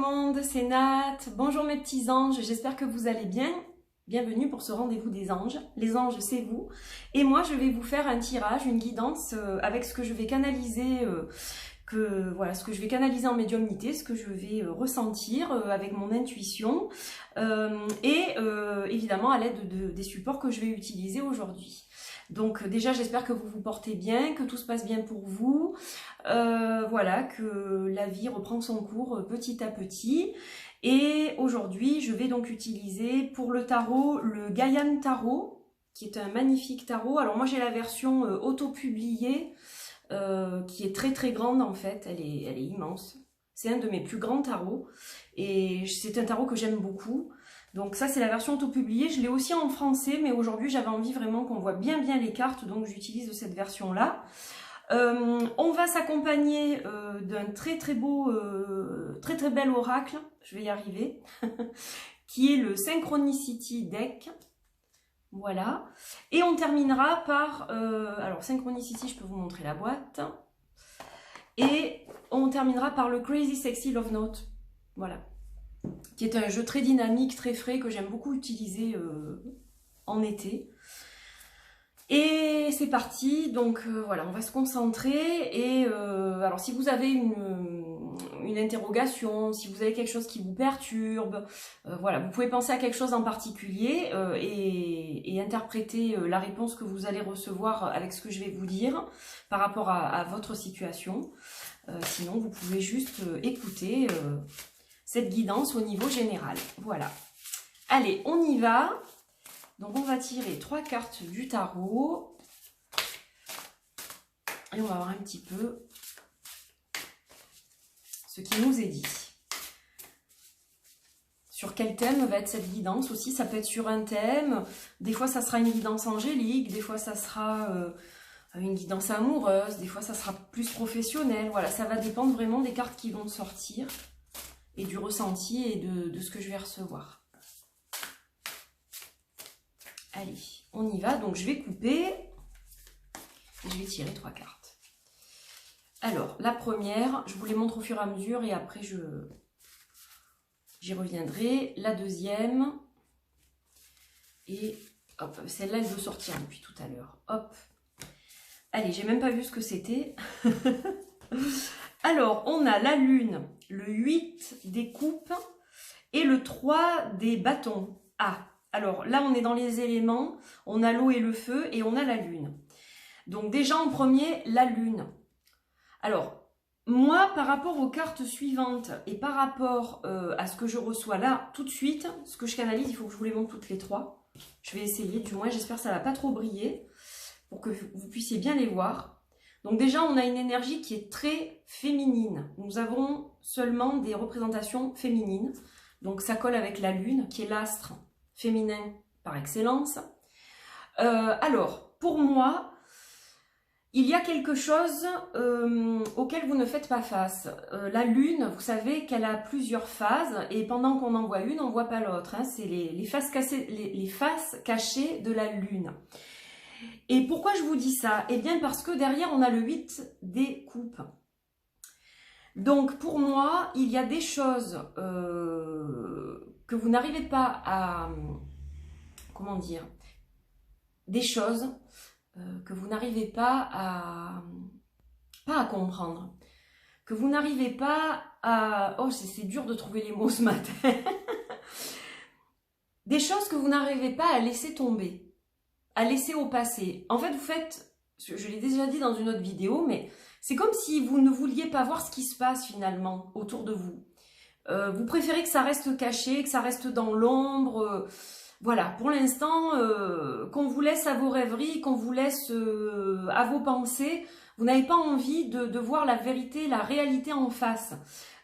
monde, c'est Nat. Bonjour mes petits anges, j'espère que vous allez bien. Bienvenue pour ce rendez-vous des anges. Les anges, c'est vous. Et moi, je vais vous faire un tirage, une guidance avec ce que je vais canaliser, ce que je vais canaliser en médiumnité, ce que je vais ressentir avec mon intuition évidemment à l'aide des supports que je vais utiliser aujourd'hui. Donc déjà, j'espère que vous vous portez bien, que tout se passe bien pour vous, que la vie reprend son cours petit à petit. Et aujourd'hui, je vais donc utiliser pour le tarot le Gaian Tarot, qui est un magnifique tarot. Alors moi, j'ai la version auto-publiée, qui est très très grande en fait, elle est immense. C'est un de mes plus grands tarots, et c'est un tarot que j'aime beaucoup. Donc ça, c'est la version auto-publiée. Je l'ai aussi en français, mais aujourd'hui, j'avais envie vraiment qu'on voit bien les cartes, donc j'utilise cette version-là. On va s'accompagner d'un très beau, très bel oracle, je vais y arriver, qui est le Synchronicity Deck. Voilà. Et on terminera par... alors, Synchronicity, je peux vous montrer la boîte. Et on terminera par le Crazy Sexy Love Note. Voilà. Qui est un jeu très dynamique, très frais, que j'aime beaucoup utiliser en été. Et c'est parti, donc voilà, on va se concentrer. Et alors si vous avez une interrogation, si vous avez quelque chose qui vous perturbe, voilà, vous pouvez penser à quelque chose en particulier et interpréter la réponse que vous allez recevoir avec ce que je vais vous dire par rapport à votre situation. Sinon, vous pouvez juste écouter cette guidance au niveau général. Voilà. Allez, on y va. Donc, on va tirer 3 cartes du tarot. Et on va voir un petit peu ce qui nous est dit. Sur quel thème va être cette guidance aussi. Ça peut être sur un thème. Des fois, ça sera une guidance angélique. Des fois, ça sera une guidance amoureuse. Des fois, ça sera plus professionnel. Voilà, ça va dépendre vraiment des cartes qui vont sortir et du ressenti et de ce que je vais recevoir. Allez, on y va. Donc, je vais couper et je vais tirer 3 cartes. Alors, la première, je vous les montre au fur et à mesure et après, j'y reviendrai. La deuxième, et hop, celle-là, elle veut sortir depuis tout à l'heure. Hop. Allez, j'ai même pas vu ce que c'était. Alors, on a la lune, le 8 des coupes et le 3 des bâtons. Ah, alors là, on est dans les éléments, on a l'eau et le feu et on a la lune. Donc déjà en premier, la lune. Alors, moi, par rapport aux cartes suivantes et par rapport à ce que je reçois là, tout de suite, ce que je canalise, il faut que je vous les montre toutes les 3. Je vais essayer, du moins, j'espère que ça ne va pas trop briller pour que vous puissiez bien les voir. Donc déjà, on a une énergie qui est très féminine. Nous avons seulement des représentations féminines. Donc ça colle avec la lune, qui est l'astre féminin par excellence. Alors, pour moi, il y a quelque chose auquel vous ne faites pas face. La lune, vous savez qu'elle a plusieurs phases, et pendant qu'on en voit une, on ne voit pas l'autre. Hein. C'est les faces cachées de la lune. Et pourquoi je vous dis ça? Eh bien parce que derrière on a le 8 des coupes. Donc pour moi, il y a des choses que vous n'arrivez pas à... Comment dire? Des choses que vous n'arrivez pas à comprendre. Que vous n'arrivez pas à... Oh, c'est dur de trouver les mots ce matin. Des choses que vous n'arrivez pas à laisser tomber. À laisser au passé. En fait, vous faites, je l'ai déjà dit dans une autre vidéo, mais c'est comme si vous ne vouliez pas voir ce qui se passe finalement autour de vous. Vous préférez que ça reste caché, que ça reste dans l'ombre. Voilà, pour l'instant, qu'on vous laisse à vos rêveries, qu'on vous laisse à vos pensées. Vous n'avez pas envie de voir la vérité, la réalité en face.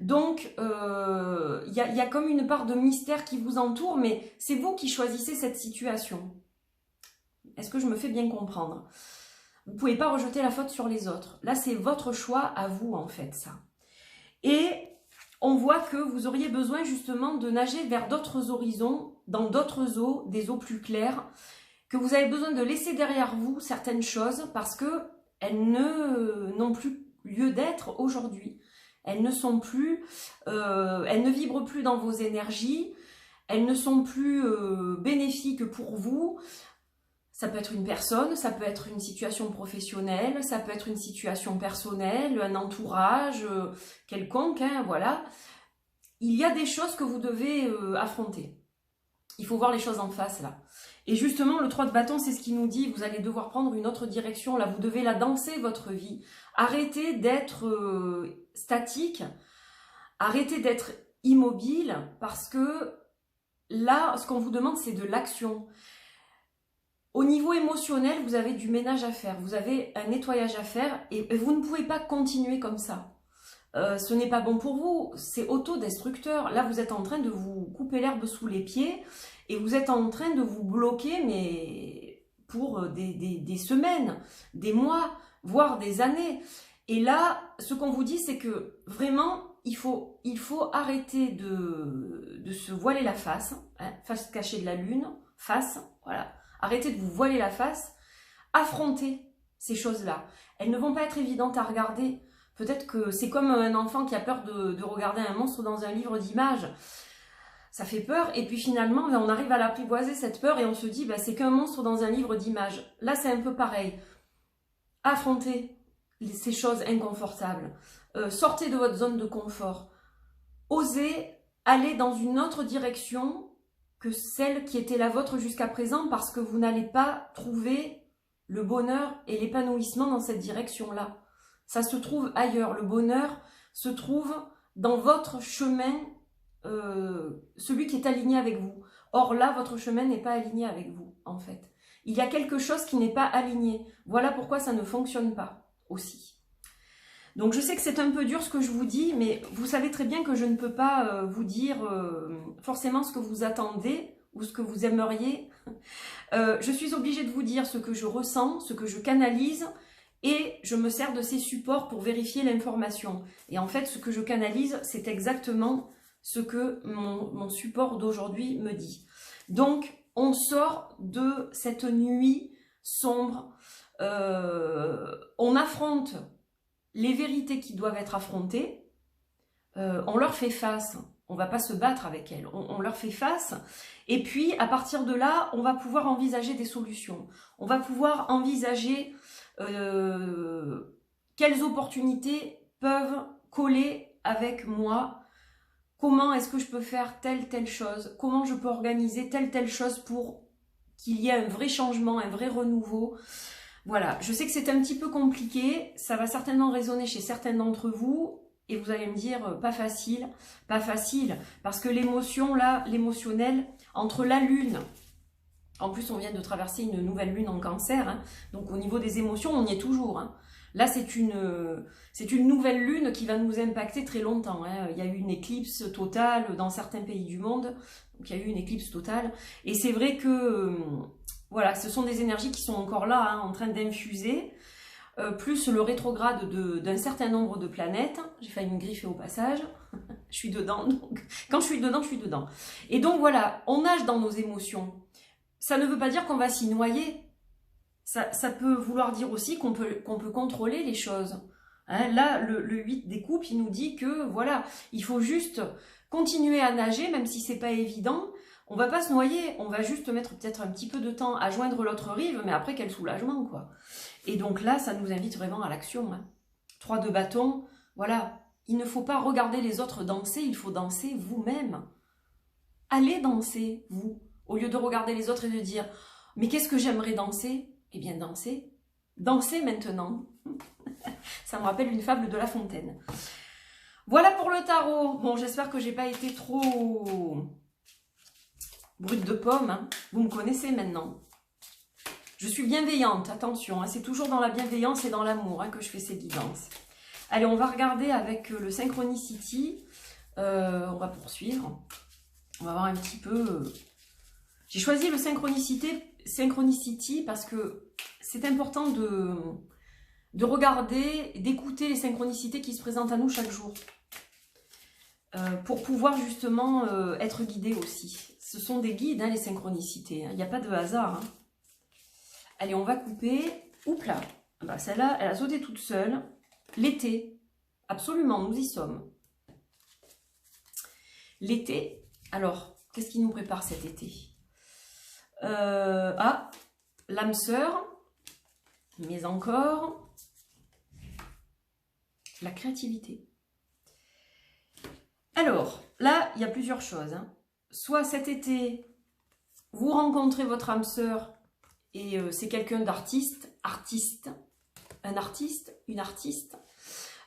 Donc, il y a comme une part de mystère qui vous entoure, mais c'est vous qui choisissez cette situation. Est-ce que je me fais bien comprendre? Vous ne pouvez pas rejeter la faute sur les autres. Là, c'est votre choix à vous, en fait, ça. Et on voit que vous auriez besoin, justement, de nager vers d'autres horizons, dans d'autres eaux, des eaux plus claires, que vous avez besoin de laisser derrière vous certaines choses parce qu'elles n'ont plus lieu d'être aujourd'hui. elles ne sont plus, elles ne vibrent plus dans vos énergies, elles ne sont plus bénéfiques pour vous. Ça peut être une personne, ça peut être une situation professionnelle, ça peut être une situation personnelle, un entourage quelconque, hein, voilà. Il y a des choses que vous devez affronter. Il faut voir les choses en face, là. Et justement, le 3 de bâton, c'est ce qui nous dit, vous allez devoir prendre une autre direction, là, vous devez la danser, votre vie. Arrêtez d'être statique, arrêtez d'être immobile, parce que là, ce qu'on vous demande, c'est de l'action. Au niveau émotionnel, vous avez du ménage à faire, vous avez un nettoyage à faire et vous ne pouvez pas continuer comme ça. Ce n'est pas bon pour vous, c'est autodestructeur. Là, vous êtes en train de vous couper l'herbe sous les pieds et vous êtes en train de vous bloquer, mais pour des semaines, des mois, voire des années. Et là, ce qu'on vous dit, c'est que vraiment, il faut arrêter de se voiler la face, hein, face cachée de la lune, face, voilà. Arrêtez de vous voiler la face, affrontez ces choses-là. Elles ne vont pas être évidentes à regarder. Peut-être que c'est comme un enfant qui a peur de regarder un monstre dans un livre d'images. Ça fait peur et puis finalement, on arrive à l'apprivoiser cette peur et on se dit bah, c'est qu'un monstre dans un livre d'images. Là, c'est un peu pareil. Affrontez ces choses inconfortables. Sortez de votre zone de confort. Osez aller dans une autre direction que celle qui était la vôtre jusqu'à présent parce que vous n'allez pas trouver le bonheur et l'épanouissement dans cette direction-là. Ça se trouve ailleurs. Le bonheur se trouve dans votre chemin, celui qui est aligné avec vous. Or là, votre chemin n'est pas aligné avec vous, en fait. Il y a quelque chose qui n'est pas aligné. Voilà pourquoi ça ne fonctionne pas aussi. Donc je sais que c'est un peu dur ce que je vous dis, mais vous savez très bien que je ne peux pas vous dire forcément ce que vous attendez ou ce que vous aimeriez. Je suis obligée de vous dire ce que je ressens, ce que je canalise, et je me sers de ces supports pour vérifier l'information. Et en fait, ce que je canalise, c'est exactement ce que mon support d'aujourd'hui me dit. Donc, on sort de cette nuit sombre, on affronte les vérités qui doivent être affrontées, on leur fait face, on ne va pas se battre avec elles, on leur fait face, et puis à partir de là, on va pouvoir envisager des solutions, on va pouvoir envisager quelles opportunités peuvent coller avec moi, comment est-ce que je peux faire telle chose, comment je peux organiser telle chose pour qu'il y ait un vrai changement, un vrai renouveau. Voilà, je sais que c'est un petit peu compliqué, ça va certainement résonner chez certains d'entre vous, et vous allez me dire, pas facile, parce que l'émotion là, l'émotionnel, entre la lune, en plus on vient de traverser une nouvelle lune en cancer, hein, donc au niveau des émotions, on y est toujours. Hein. Là c'est une nouvelle lune qui va nous impacter très longtemps. Hein. Il y a eu une éclipse totale dans certains pays du monde, donc il y a eu une éclipse totale, et c'est vrai que... voilà, ce sont des énergies qui sont encore là, hein, en train d'infuser, plus le rétrograde d'un certain nombre de planètes. J'ai failli me griffer au passage, je suis dedans, donc quand je suis dedans, je suis dedans. Et donc voilà, on nage dans nos émotions. Ça ne veut pas dire qu'on va s'y noyer. Ça peut vouloir dire aussi qu'on peut contrôler les choses. Hein, là, le 8 des coupes, il nous dit que voilà, il faut juste continuer à nager, même si c'est pas évident. On va pas se noyer, on va juste mettre peut-être un petit peu de temps à joindre l'autre rive, mais après quel soulagement quoi. Et donc là, ça nous invite vraiment à l'action. Hein. 3 de bâton, voilà. Il ne faut pas regarder les autres danser, il faut danser vous-même. Allez danser, vous. Au lieu de regarder les autres et de dire « Mais qu'est-ce que j'aimerais danser ?» Eh bien, dansez. Dansez maintenant. Ça me rappelle une fable de La Fontaine. Voilà pour le tarot. Bon, j'espère que j'ai pas été trop... brute de pomme, hein. Vous me connaissez maintenant. Je suis bienveillante, attention, hein. C'est toujours dans la bienveillance et dans l'amour hein, que je fais ces guidances. Allez, on va regarder avec le Synchronicity. On va poursuivre. On va voir un petit peu... J'ai choisi le Synchronicity parce que c'est important de regarder, d'écouter les synchronicités qui se présentent à nous chaque jour. Pour pouvoir justement être guidé aussi. Ce sont des guides, hein, les synchronicités. Il n'y a pas de hasard. Hein. Allez, on va couper. Oups là. Bah, celle-là, elle a sauté toute seule. L'été. absolument, nous y sommes. L'été, alors, qu'est-ce qui nous prépare cet été? Ah, l'âme sœur, mais encore, la créativité. Alors, là, il y a plusieurs choses. Hein. Soit cet été, vous rencontrez votre âme sœur et c'est quelqu'un d'artiste, un artiste, une artiste.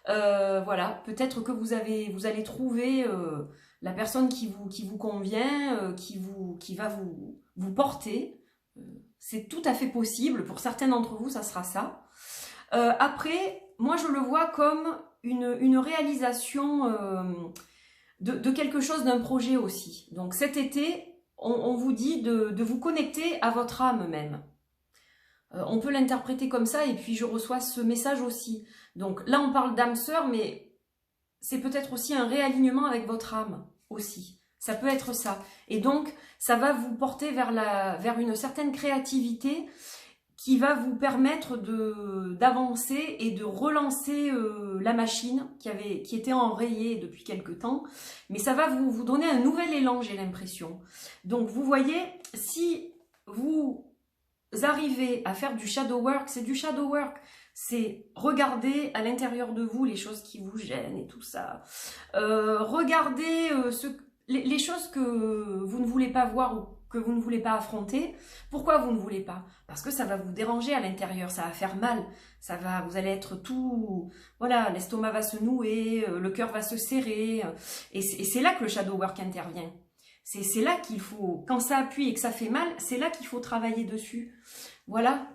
Voilà, peut-être que vous allez trouver la personne qui vous convient, qui va vous porter. C'est tout à fait possible. Pour certains d'entre vous, ça sera ça. Après, moi, je le vois comme une réalisation de quelque chose, d'un projet aussi. Donc cet été, on vous dit de vous connecter à votre âme même. On peut l'interpréter comme ça, et puis je reçois ce message aussi. Donc là, on parle d'âme sœur, mais c'est peut-être aussi un réalignement avec votre âme aussi. Ça peut être ça. Et donc, ça va vous porter vers une certaine créativité qui va vous permettre d'avancer et de relancer la machine qui était enrayée depuis quelque temps. Mais ça va vous donner un nouvel élan, j'ai l'impression. Donc, vous voyez, si vous arrivez à faire du shadow work, c'est du shadow work. C'est regarder à l'intérieur de vous les choses qui vous gênent et tout ça. Regardez les choses que vous ne voulez pas voir ou que vous ne voulez pas affronter. Pourquoi vous ne voulez pas? Parce que ça va vous déranger à l'intérieur, ça va faire mal, vous allez être tout, voilà, l'estomac va se nouer, le cœur va se serrer, et c'est là que le shadow work intervient. C'est là qu'il faut, quand ça appuie et que ça fait mal, c'est là qu'il faut travailler dessus. Voilà,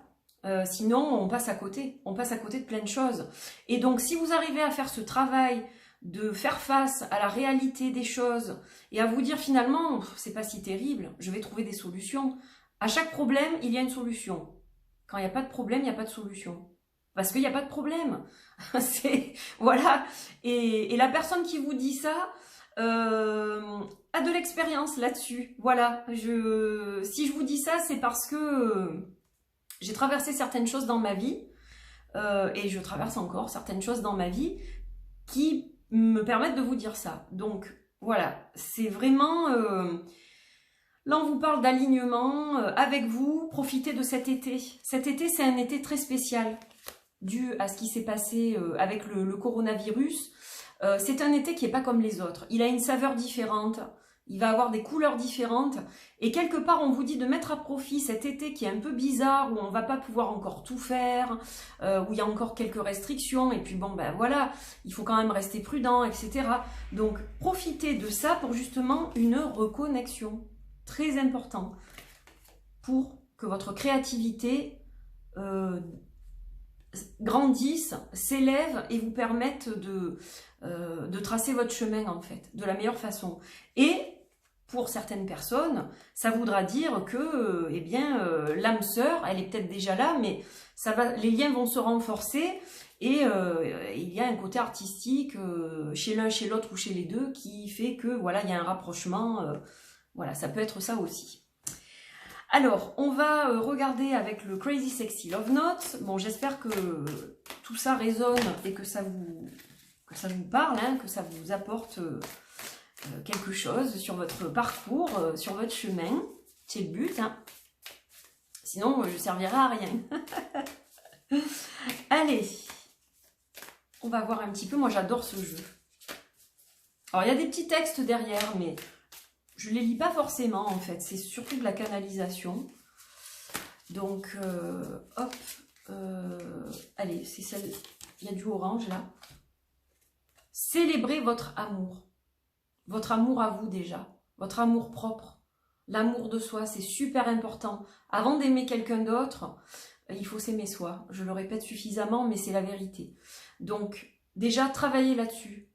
sinon on passe à côté de plein de choses. Et donc si vous arrivez à faire ce travail de faire face à la réalité des choses et à vous dire finalement, c'est pas si terrible, je vais trouver des solutions. À chaque problème, il y a une solution. Quand il n'y a pas de problème, il n'y a pas de solution. Parce qu'il n'y a pas de problème. Voilà. Et la personne qui vous dit ça a de l'expérience là-dessus. Voilà. Si je vous dis ça, c'est parce que j'ai traversé certaines choses dans ma vie et je traverse encore certaines choses dans ma vie qui me permettent de vous dire ça. Donc, voilà, c'est vraiment... là, on vous parle d'alignement avec vous. Profitez de cet été. Cet été, c'est un été très spécial, dû à ce qui s'est passé avec le coronavirus. C'est un été qui n'est pas comme les autres. Il a une saveur différente. Il va avoir des couleurs différentes. Et quelque part, on vous dit de mettre à profit cet été qui est un peu bizarre, où on ne va pas pouvoir encore tout faire, où il y a encore quelques restrictions. Et puis bon, ben voilà, il faut quand même rester prudent, etc. Donc, profitez de ça pour justement une reconnexion. Très important. Pour que votre créativité grandisse, s'élève et vous permette de tracer votre chemin, en fait, de la meilleure façon. Et pour certaines personnes, ça voudra dire que eh bien, l'âme sœur, elle est peut-être déjà là, mais les liens vont se renforcer et il y a un côté artistique chez l'un, chez l'autre ou chez les deux qui fait que voilà, il y a un rapprochement. Voilà, ça peut être ça aussi. Alors, on va regarder avec le Crazy Sexy Love Note. Bon, j'espère que tout ça résonne et que ça vous parle, hein, que ça vous apporte quelque chose sur votre parcours, sur votre chemin. C'est le but, hein. Sinon, je ne servirai à rien. Allez, on va voir un petit peu. Moi, j'adore ce jeu. Alors, il y a des petits textes derrière, mais je ne les lis pas forcément, en fait. C'est surtout de la canalisation. Donc, hop. Allez, c'est celle... Il y a du orange, là. Célébrez votre amour. Votre amour à vous, déjà. Votre amour propre. L'amour de soi, c'est super important. Avant d'aimer quelqu'un d'autre, il faut s'aimer soi. Je le répète suffisamment, mais c'est la vérité. Donc, déjà, travaillez là-dessus.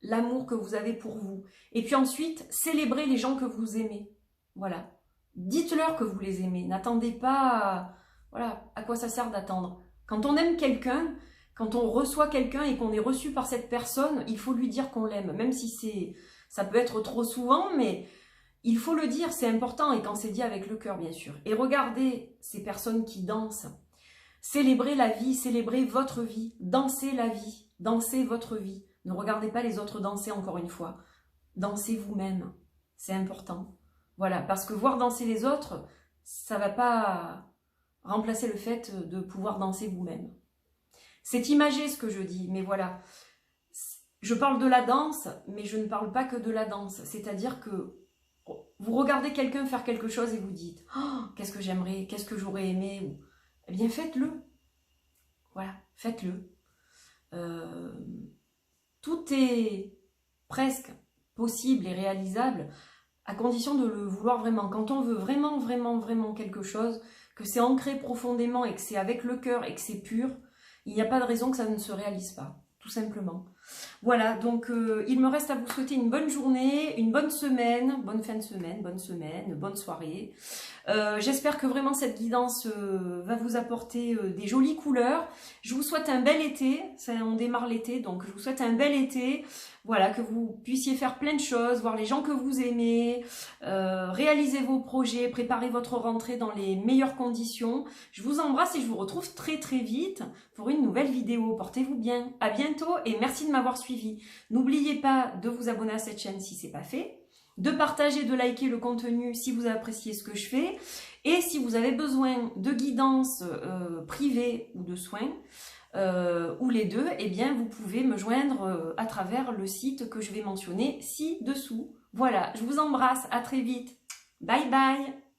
L'amour que vous avez pour vous. Et puis ensuite, célébrez les gens que vous aimez. Voilà. Dites-leur que vous les aimez. N'attendez pas... Voilà, à quoi ça sert d'attendre? Quand on aime quelqu'un, quand on reçoit quelqu'un et qu'on est reçu par cette personne, il faut lui dire qu'on l'aime. Même si ça peut être trop souvent, mais il faut le dire, c'est important. Et quand c'est dit avec le cœur, bien sûr. Et regardez ces personnes qui dansent. Célébrez la vie, célébrez votre vie. Dansez la vie. Dansez votre vie. Ne regardez pas les autres danser encore une fois. Dansez vous-même. C'est important. Voilà, parce que voir danser les autres, ça ne va pas remplacer le fait de pouvoir danser vous-même. C'est imagé ce que je dis, mais voilà. Je parle de la danse, mais je ne parle pas que de la danse. C'est-à-dire que vous regardez quelqu'un faire quelque chose et vous dites « Oh, qu'est-ce que j'aimerais, qu'est-ce que j'aurais aimé ?» Eh bien, faites-le. Voilà, faites-le. Tout est presque possible et réalisable à condition de le vouloir vraiment. Quand on veut vraiment quelque chose, que c'est ancré profondément et que c'est avec le cœur et que c'est pur, il n'y a pas de raison que ça ne se réalise pas, tout simplement. Voilà, donc il me reste à vous souhaiter une bonne journée, une bonne semaine, bonne fin de semaine, bonne soirée. J'espère que vraiment cette guidance va vous apporter des jolies couleurs. Je vous souhaite un bel été, on démarre l'été, donc je vous souhaite un bel été. Voilà, que vous puissiez faire plein de choses, voir les gens que vous aimez, réaliser vos projets, préparer votre rentrée dans les meilleures conditions. Je vous embrasse et je vous retrouve très vite pour une nouvelle vidéo. Portez-vous bien, à bientôt et merci de m'avoir suivi. N'oubliez pas de vous abonner à cette chaîne si ce n'est pas fait, de partager, de liker le contenu si vous appréciez ce que je fais. Et si vous avez besoin de guidance privée ou de soins, ou les deux, eh bien vous pouvez me joindre à travers le site que je vais mentionner ci-dessous. Voilà, je vous embrasse, à très vite. Bye bye.